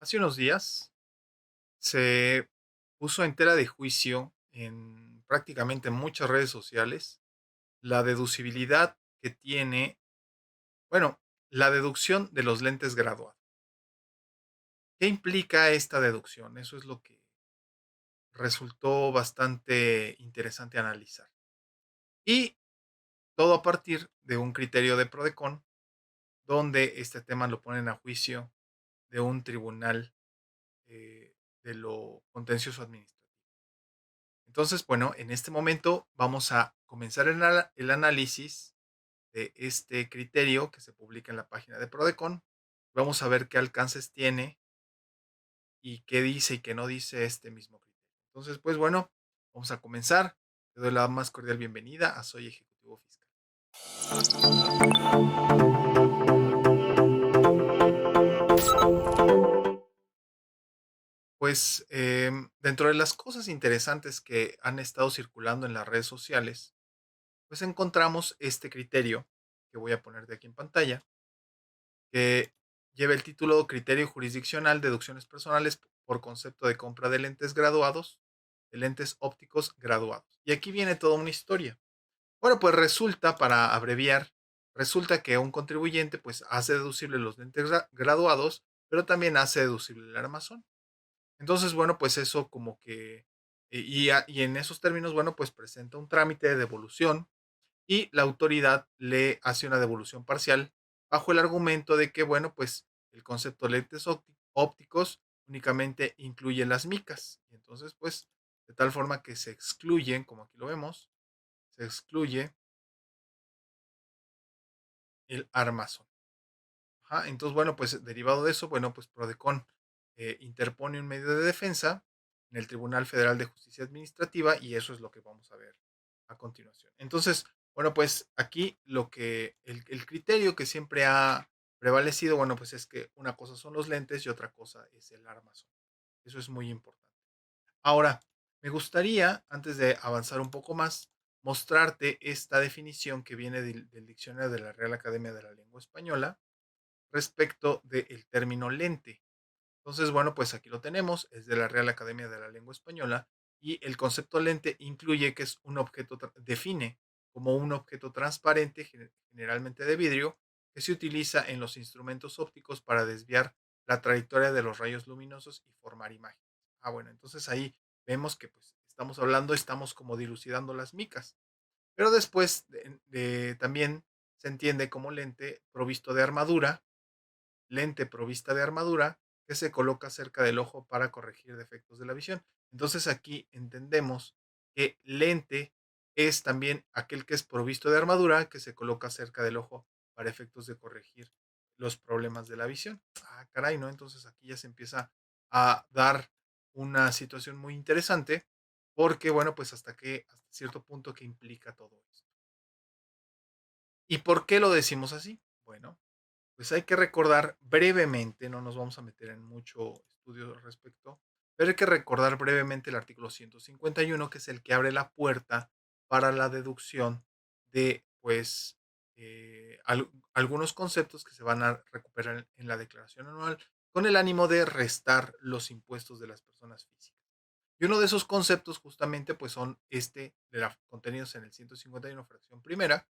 Hace unos días se puso en tela de juicio en prácticamente muchas redes sociales la deducibilidad que tiene, bueno, la deducción de los lentes graduados. ¿Qué implica esta deducción? Eso es lo que resultó bastante interesante analizar. Y todo a partir de un criterio de Prodecon, donde este tema lo ponen a juicio de un tribunal de lo contencioso administrativo. Entonces, bueno, en este momento vamos a comenzar el análisis de este criterio que se publica en la página de Prodecon. Vamos a ver qué alcances tiene y qué dice y qué no dice este mismo criterio. Entonces, pues bueno, vamos a comenzar. Te doy la más cordial bienvenida a Soy Ejecutivo Fiscal. Pues dentro de las cosas interesantes que han estado circulando en las redes sociales, pues encontramos este criterio que voy a poner de aquí en pantalla, que lleva el título Criterio Jurisdiccional, Deducciones Personales por concepto de compra de lentes graduados, de lentes ópticos graduados. Y aquí viene toda una historia. Bueno, pues resulta, para abreviar, resulta que un contribuyente pues hace deducible los lentes graduados, pero también hace deducible el armazón. Entonces, bueno, pues eso como que, y en esos términos, bueno, pues presenta un trámite de devolución y la autoridad le hace una devolución parcial bajo el argumento de que, bueno, pues el concepto de lentes ópticos únicamente incluye las micas. Y entonces, pues, de tal forma que se excluyen, como aquí lo vemos, se excluye el armazón. Ajá, entonces, bueno, pues derivado de eso, bueno, pues Prodecon interpone un medio de defensa en el Tribunal Federal de Justicia Administrativa y eso es lo que vamos a ver a continuación. Entonces, bueno, pues aquí lo que el criterio que siempre ha prevalecido, bueno, pues es que una cosa son los lentes y otra cosa es el armazón. Eso es muy importante. Ahora, me gustaría, antes de avanzar un poco más, mostrarte esta definición que viene del diccionario de la Real Academia de la Lengua Española respecto del término lente. Entonces, bueno, pues aquí lo tenemos, es de la Real Academia de la Lengua Española y el concepto lente incluye que es un objeto, define como un objeto transparente, generalmente de vidrio, que se utiliza en los instrumentos ópticos para desviar la trayectoria de los rayos luminosos y formar imágenes. Ah, bueno, entonces ahí vemos que pues estamos hablando, estamos como dilucidando las micas, pero después también se entiende como lente provisto de armadura, lente provista de armadura que se coloca cerca del ojo para corregir defectos de la visión. Entonces aquí entendemos que lente es también aquel que es provisto de armadura que se coloca cerca del ojo para efectos de corregir los problemas de la visión. Ah, caray, ¿no? Entonces aquí ya se empieza a dar una situación muy interesante porque, bueno, pues hasta cierto punto que implica todo esto. ¿Y por qué lo decimos así? Bueno, pues hay que recordar brevemente, no nos vamos a meter en mucho estudio al respecto, pero hay que recordar brevemente el artículo 151, que es el que abre la puerta para la deducción de, pues, algunos conceptos que se van a recuperar en la declaración anual con el ánimo de restar los impuestos de las personas físicas. Y uno de esos conceptos justamente pues son de los contenidos en el 151 fracción primera,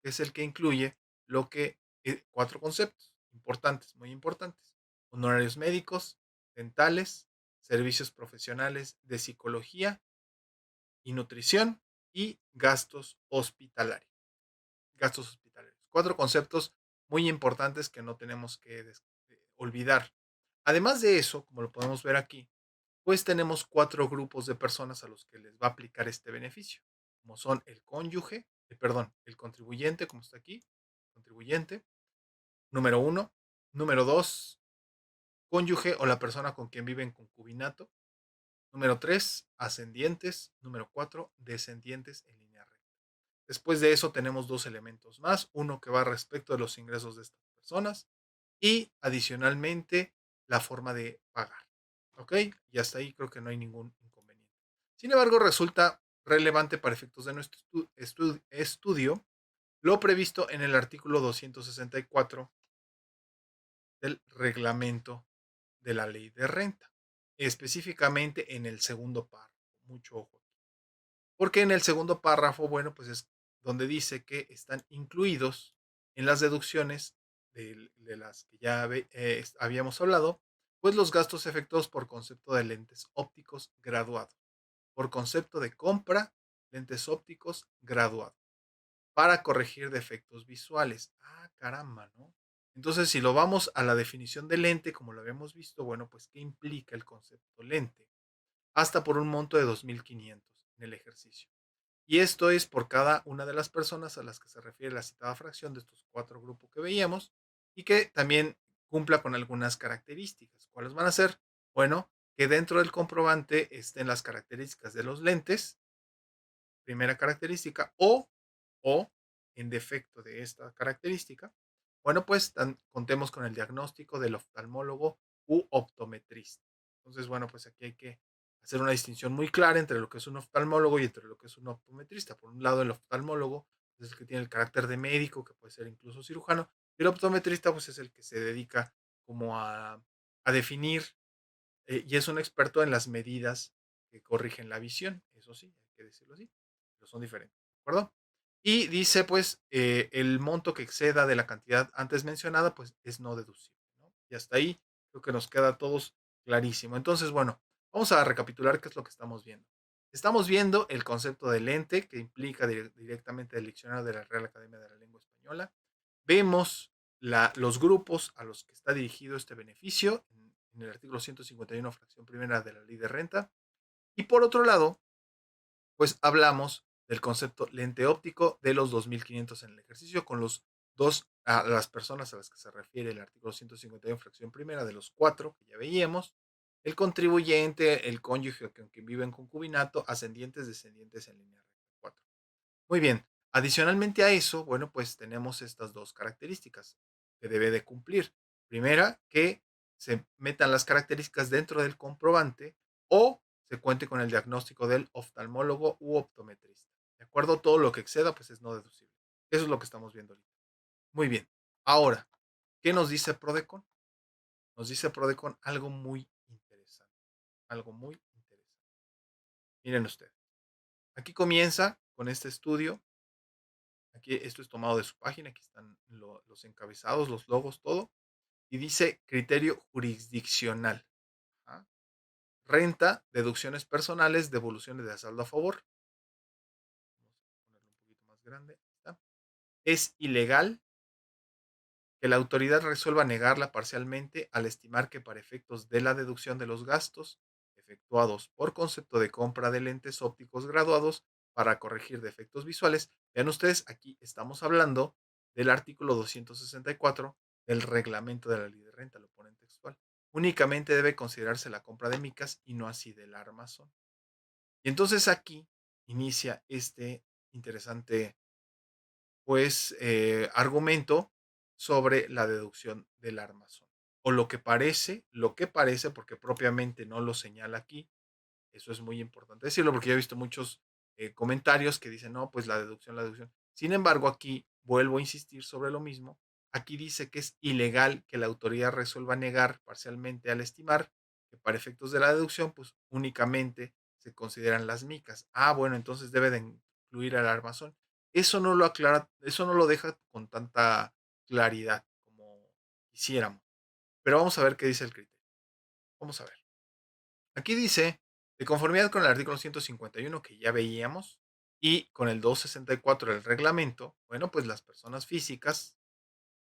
que es el que incluye lo que cuatro conceptos importantes, muy importantes: honorarios médicos, dentales, servicios profesionales de psicología y nutrición y gastos hospitalarios. Gastos hospitalarios. Cuatro conceptos muy importantes que no tenemos que olvidar. Además de eso, como lo podemos ver aquí, pues tenemos cuatro grupos de personas a los que les va a aplicar este beneficio, como son el cónyuge, perdón, el contribuyente, como está aquí, contribuyente, número uno; número dos, cónyuge o la persona con quien vive en concubinato; número tres, ascendientes; número cuatro, descendientes en línea recta. Después de eso tenemos dos elementos más, uno que va respecto de los ingresos de estas personas y adicionalmente la forma de pagar. ¿Ok? Y hasta ahí creo que no hay ningún inconveniente. Sin embargo, resulta relevante para efectos de nuestro estudio lo previsto en el artículo 264 del reglamento de la ley de renta, específicamente en el segundo párrafo. Mucho ojo. Porque en el segundo párrafo, bueno, pues es donde dice que están incluidos en las deducciones de las que ya habíamos hablado, pues los gastos efectuados por concepto de lentes ópticos graduados, por concepto de compra, lentes ópticos graduados, para corregir defectos visuales. Ah, caramba, ¿no? Entonces, si lo vamos a la definición de lente, como lo habíamos visto, bueno, pues, ¿qué implica el concepto lente? Hasta por un monto de 2,500 en el ejercicio. Y esto es por cada una de las personas a las que se refiere la citada fracción de estos cuatro grupos que veíamos y que también cumpla con algunas características. ¿Cuáles van a ser? Bueno, que dentro del comprobante estén las características de los lentes, primera característica, o en defecto de esta característica, bueno, pues contemos con el diagnóstico del oftalmólogo u optometrista. Entonces, bueno, pues aquí hay que hacer una distinción muy clara entre lo que es un oftalmólogo y entre lo que es un optometrista. Por un lado, el oftalmólogo es el que tiene el carácter de médico, que puede ser incluso cirujano, y el optometrista, pues es el que se dedica como a definir y es un experto en las medidas que corrigen la visión. Eso sí, hay que decirlo así, pero son diferentes, ¿de acuerdo? Y dice, pues, el monto que exceda de la cantidad antes mencionada, pues es no deducible, ¿no? Y hasta ahí creo que nos queda a todos clarísimo. Entonces, bueno, vamos a recapitular qué es lo que estamos viendo. Estamos viendo el concepto de lente, que implica directamente el diccionario de la Real Academia de la Lengua Española. Vemos los grupos a los que está dirigido este beneficio en el artículo 151, fracción primera de la ley de renta. Y por otro lado, pues hablamos del concepto lente óptico de los 2,500 en el ejercicio con los dos, a las personas a las que se refiere el artículo 151, fracción primera de los cuatro que ya veíamos, el contribuyente, el cónyuge con quien vive en concubinato, ascendientes, descendientes en línea recta. Cuatro. Muy bien. Adicionalmente a eso, bueno, pues tenemos estas dos características que debe de cumplir. Primera, que se metan las características dentro del comprobante o se cuente con el diagnóstico del oftalmólogo u optometrista. De acuerdo, todo lo que exceda, pues es no deducible. Eso es lo que estamos viendo ahorita. Muy bien. Ahora, ¿qué nos dice Prodecon? Nos dice Prodecon algo muy interesante. Algo muy interesante. Miren ustedes. Aquí comienza con este estudio. Aquí esto es tomado de su página, aquí están los encabezados, los logos, todo. Y dice criterio jurisdiccional. ¿Ah? Renta, deducciones personales, devoluciones de saldo a favor. Vamos a ponerlo un poquito más grande. Ahí está. Es ilegal que la autoridad resuelva negarla parcialmente al estimar que para efectos de la deducción de los gastos efectuados por concepto de compra de lentes ópticos graduados para corregir defectos visuales, vean ustedes, aquí estamos hablando del artículo 264 del reglamento de la ley de renta, lo ponen textual. Únicamente debe considerarse la compra de micas y no así del armazón. Y entonces aquí inicia este interesante pues, argumento sobre la deducción del armazón. O lo que parece, porque propiamente no lo señala aquí, eso es muy importante decirlo, porque ya he visto muchos comentarios que dicen, no, pues la deducción, la deducción. Sin embargo, aquí vuelvo a insistir sobre lo mismo. Aquí dice que es ilegal que la autoridad resuelva negar parcialmente al estimar que para efectos de la deducción, pues únicamente se consideran las micas. Ah, bueno, entonces debe de incluir al armazón. Eso no lo aclara, eso no lo deja con tanta claridad como quisiéramos. Pero vamos a ver qué dice el criterio. Vamos a ver. Aquí dice, de conformidad con el artículo 151 que ya veíamos y con el 264 del reglamento, bueno, pues las personas físicas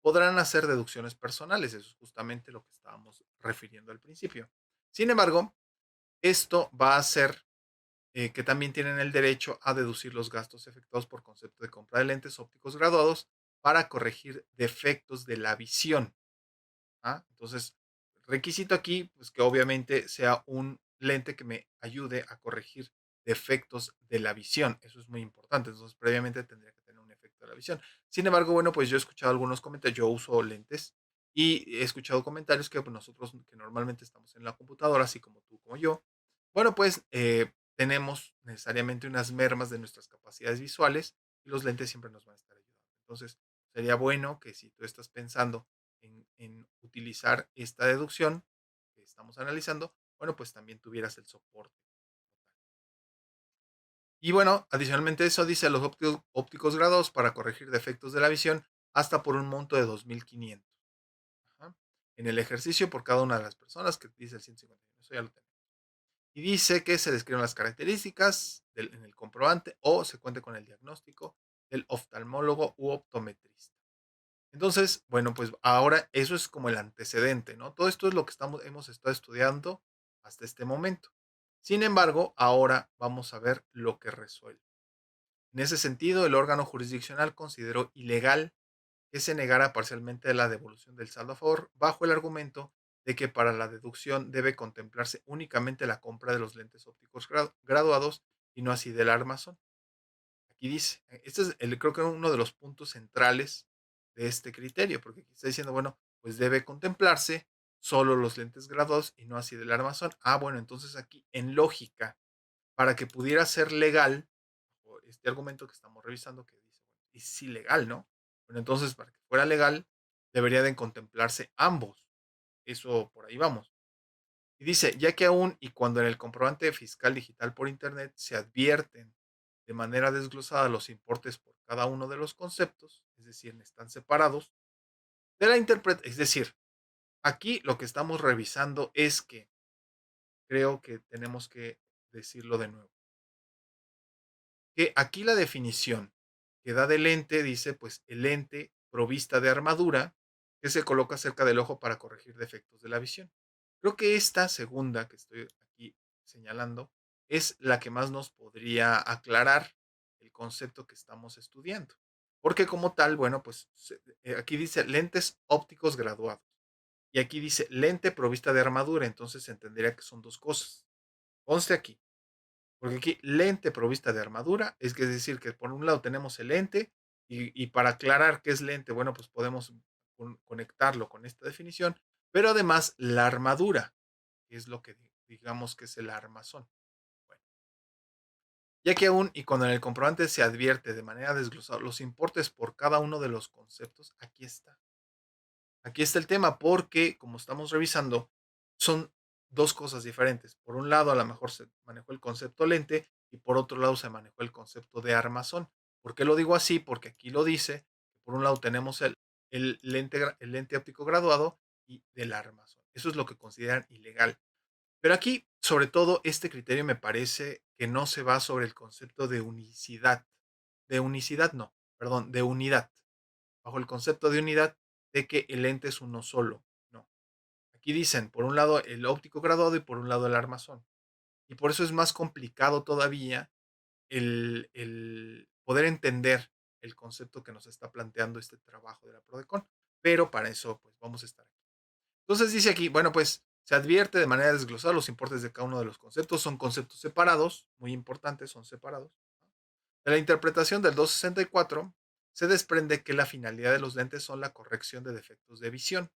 podrán hacer deducciones personales. Eso es justamente lo que estábamos refiriendo al principio. Sin embargo, esto va a hacer que también tienen el derecho a deducir los gastos efectuados por concepto de compra de lentes ópticos graduados para corregir defectos de la visión. ¿Ah? Entonces, requisito aquí, pues que obviamente sea un lente que me ayude a corregir defectos de la visión. Eso es muy importante. Entonces, previamente tendría que tener un efecto de la visión. Sin embargo, bueno, pues yo he escuchado algunos comentarios. Yo uso lentes y he escuchado comentarios que pues, nosotros que normalmente estamos en la computadora, así como tú, como yo, bueno, pues tenemos necesariamente unas mermas de nuestras capacidades visuales y los lentes siempre nos van a estar ayudando. Entonces, sería bueno que si tú estás pensando en utilizar esta deducción, que estamos analizando, bueno, pues también tuvieras el soporte. Y bueno, adicionalmente a eso dice los ópticos graduados para corregir defectos de la visión hasta por un monto de 2,500. Ajá. En el ejercicio por cada una de las personas que dice el 151. Eso ya lo tenemos. Y dice que se describen las características en el comprobante o se cuente con el diagnóstico del oftalmólogo u optometrista. Entonces, bueno, pues ahora eso es como el antecedente, ¿no? Todo esto es lo que hemos estado estudiando hasta este momento. Sin embargo, ahora vamos a ver lo que resuelve. En ese sentido, el órgano jurisdiccional consideró ilegal que se negara parcialmente la devolución del saldo a favor bajo el argumento de que para la deducción debe contemplarse únicamente la compra de los lentes ópticos graduados y no así del armazón. Aquí dice, este es creo que uno de los puntos centrales de este criterio, porque aquí está diciendo, bueno, pues debe contemplarse solo los lentes graduados y no así del armazón. Ah, bueno, entonces aquí en lógica, para que pudiera ser legal, o este argumento que estamos revisando que dice, bueno, es ilegal, ¿no? Bueno, entonces para que fuera legal, debería de contemplarse ambos. Eso por ahí vamos. Y dice, ya que aún y cuando en el comprobante fiscal digital por Internet se advierten de manera desglosada los importes por cada uno de los conceptos, es decir, están separados, de la interpretación, es decir, aquí lo que estamos revisando es que creo que tenemos que decirlo de nuevo, que aquí la definición que da del lente dice, pues el lente provista de armadura que se coloca cerca del ojo para corregir defectos de la visión. Creo que esta segunda que estoy aquí señalando es la que más nos podría aclarar el concepto que estamos estudiando. Porque como tal, bueno, pues aquí dice lentes ópticos graduados. Y aquí dice lente provista de armadura, entonces se entendería que son dos cosas. Conste aquí, porque aquí lente provista de armadura, es decir, que por un lado tenemos el lente y para aclarar qué es lente, bueno, pues podemos conectarlo con esta definición, pero además la armadura, que es lo que digamos que es el armazón. Bueno, ya que aún y cuando en el comprobante se advierte de manera desglosada los importes por cada uno de los conceptos, aquí está. Aquí está el tema, porque como estamos revisando, son dos cosas diferentes. Por un lado, a lo mejor se manejó el concepto lente y por otro lado se manejó el concepto de armazón. ¿Por qué lo digo así? Porque aquí lo dice. Por un lado tenemos el lente óptico graduado y del armazón. Eso es lo que consideran ilegal. Pero aquí, sobre todo, este criterio me parece que no se va sobre el concepto de unicidad. De unicidad no, perdón, de unidad bajo el concepto de unidad de que el lente es uno solo. No. Aquí dicen, por un lado el óptico graduado y por un lado el armazón. Y por eso es más complicado todavía el poder entender el concepto que nos está planteando este trabajo de la Prodecon. Pero para eso, pues vamos a estar aquí. Entonces dice aquí, bueno, pues se advierte de manera desglosada los importes de cada uno de los conceptos. Son conceptos separados, muy importantes, son separados. De la interpretación del 264 se desprende que la finalidad de los lentes son la corrección de defectos de visión.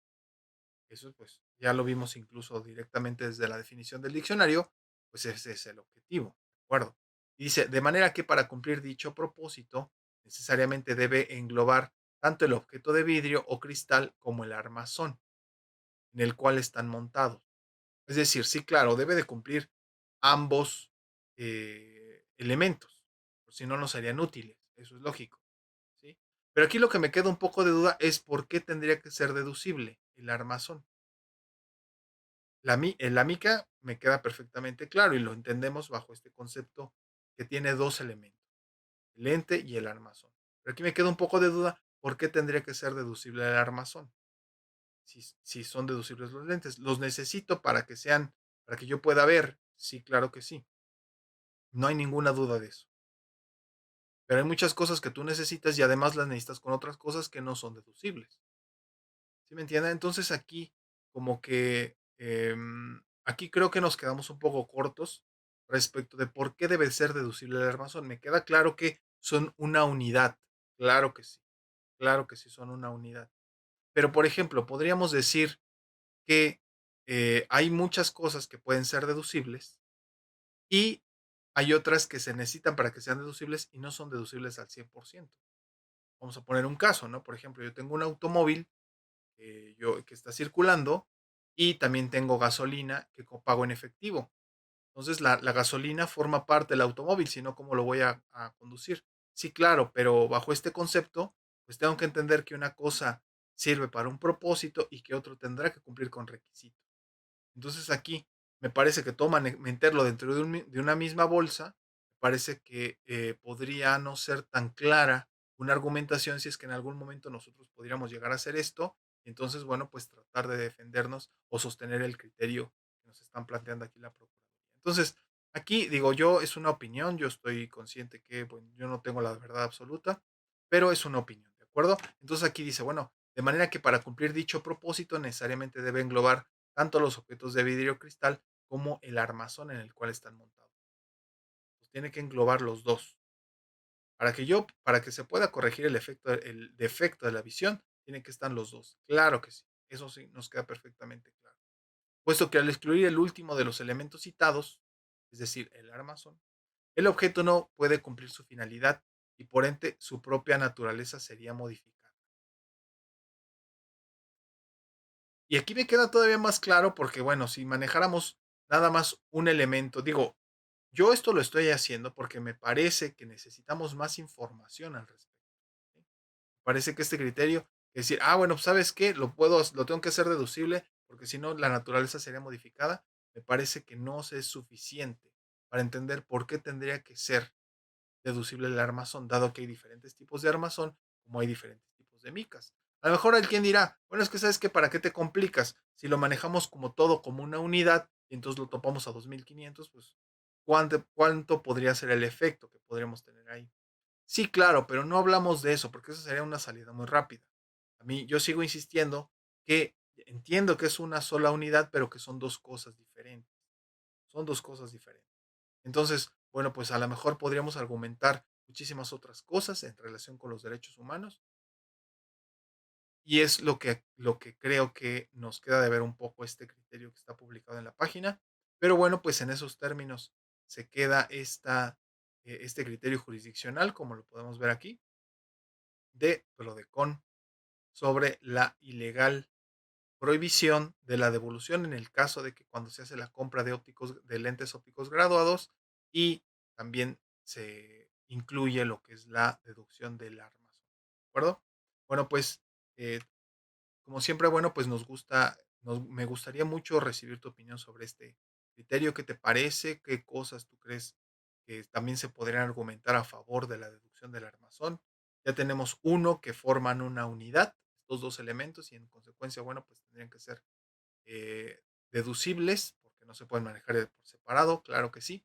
Eso pues ya lo vimos incluso directamente desde la definición del diccionario, pues ese es el objetivo, ¿de acuerdo? Y dice, de manera que para cumplir dicho propósito, necesariamente debe englobar tanto el objeto de vidrio o cristal como el armazón en el cual están montados. Es decir, sí, claro, debe de cumplir ambos elementos, por si no, no serían útiles, eso es lógico, ¿sí? Pero aquí lo que me queda un poco de duda es por qué tendría que ser deducible el armazón. La mica me queda perfectamente claro y lo entendemos bajo este concepto que tiene dos elementos, el lente y el armazón. Pero aquí me queda un poco de duda, ¿por qué tendría que ser deducible el armazón? Si son deducibles los lentes. ¿Los necesito para que sean, para que yo pueda ver? Sí, claro que sí. No hay ninguna duda de eso. Pero hay muchas cosas que tú necesitas y además las necesitas con otras cosas que no son deducibles. ¿Sí me entienden? Entonces aquí, como que, aquí creo que nos quedamos un poco cortos respecto de por qué debe ser deducible el armazón. Me queda claro que son una unidad. Claro que sí son una unidad. Pero, por ejemplo, podríamos decir que hay muchas cosas que pueden ser deducibles y hay otras que se necesitan para que sean deducibles y no son deducibles al 100%. Vamos a poner un caso, ¿no? Por ejemplo, yo tengo un automóvil que está circulando y también tengo gasolina que pago en efectivo. Entonces, la gasolina forma parte del automóvil, si no, ¿cómo lo voy a conducir? Sí, claro, pero bajo este concepto, pues tengo que entender que una cosa sirve para un propósito y que otro tendrá que cumplir con requisitos. Entonces aquí me parece que meterlo dentro de una misma bolsa, me parece que podría no ser tan clara una argumentación si es que en algún momento nosotros podríamos llegar a hacer esto. Y entonces, bueno, pues tratar de defendernos o sostener el criterio que nos están planteando aquí la Procuraduría. Entonces, aquí digo yo, es una opinión, yo estoy consciente que, bueno, yo no tengo la verdad absoluta, pero es una opinión, ¿de acuerdo? Entonces aquí dice, bueno, de manera que para cumplir dicho propósito necesariamente debe englobar tanto los objetos de vidrio cristal como el armazón en el cual están montados. Pues tiene que englobar los dos. Para que se pueda corregir el defecto de la visión, tienen que estar los dos. Claro que sí. Eso sí, nos queda perfectamente claro. Puesto que al excluir el último de los elementos citados, es decir, el armazón, el objeto no puede cumplir su finalidad y por ende su propia naturaleza sería modificada. Y aquí me queda todavía más claro porque, bueno, si manejáramos nada más un elemento, digo, yo esto lo estoy haciendo porque me parece que necesitamos más información al respecto. ¿Sí? Parece que este criterio es decir, bueno, pues, ¿sabes qué? Lo tengo que hacer deducible porque si no la naturaleza sería modificada. Me parece que no es suficiente para entender por qué tendría que ser deducible el armazón, dado que hay diferentes tipos de armazón, como hay diferentes tipos de micas. A lo mejor alguien dirá, bueno, es que sabes que para qué te complicas, si lo manejamos como todo, como una unidad, y entonces lo topamos a 2500, pues, ¿cuánto podría ser el efecto que podríamos tener ahí? Sí, claro, pero no hablamos de eso, porque eso sería una salida muy rápida. A mí, yo sigo insistiendo que entiendo que es una sola unidad, pero que son dos cosas diferentes. Son dos cosas diferentes. Entonces, bueno, pues a lo mejor podríamos argumentar muchísimas otras cosas en relación con los derechos humanos y es lo que creo que nos queda de ver un poco este criterio que está publicado en la página. Pero bueno, pues en esos términos se queda este criterio jurisdiccional, como lo podemos ver aquí, de Prodecon sobre la ilegal prohibición de la devolución en el caso de que cuando se hace la compra de lentes ópticos graduados y también se incluye lo que es la deducción del armazón. ¿De acuerdo? Bueno, pues eh, como siempre, bueno, pues me gustaría mucho recibir tu opinión sobre este criterio. ¿Qué te parece? ¿Qué cosas tú crees que también se podrían argumentar a favor de la deducción del armazón? Ya tenemos uno que forman una unidad, estos dos elementos, y en consecuencia, bueno, pues tendrían que ser deducibles, porque no se pueden manejar por separado, claro que sí.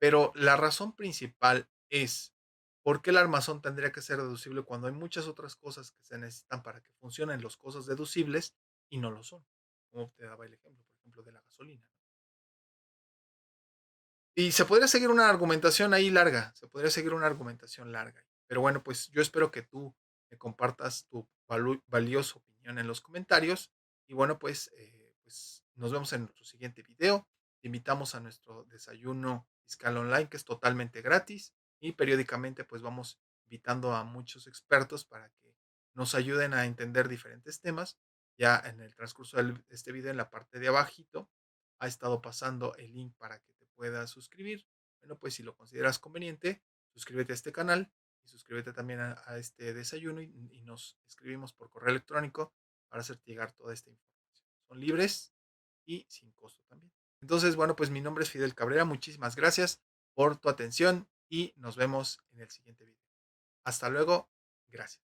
Pero la razón principal es, ¿por qué el armazón tendría que ser deducible cuando hay muchas otras cosas que se necesitan para que funcionen los cosas deducibles y no lo son? Como te daba el ejemplo, por ejemplo, de la gasolina. Y se podría seguir una argumentación ahí larga, se podría seguir una argumentación larga. Pero bueno, pues yo espero que tú me compartas tu valiosa opinión en los comentarios. Y bueno, pues nos vemos en nuestro siguiente video. Te invitamos a nuestro desayuno fiscal online, que es totalmente gratis. Y periódicamente pues vamos invitando a muchos expertos para que nos ayuden a entender diferentes temas. Ya en el transcurso de este video, en la parte de abajito, ha estado pasando el link para que te puedas suscribir. Bueno, pues si lo consideras conveniente, suscríbete a este canal y suscríbete también a este desayuno y nos escribimos por correo electrónico para hacerte llegar toda esta información. Son libres y sin costo también. Entonces, bueno, pues mi nombre es Fidel Cabrera. Muchísimas gracias por tu atención y nos vemos en el siguiente video. Hasta luego. Gracias.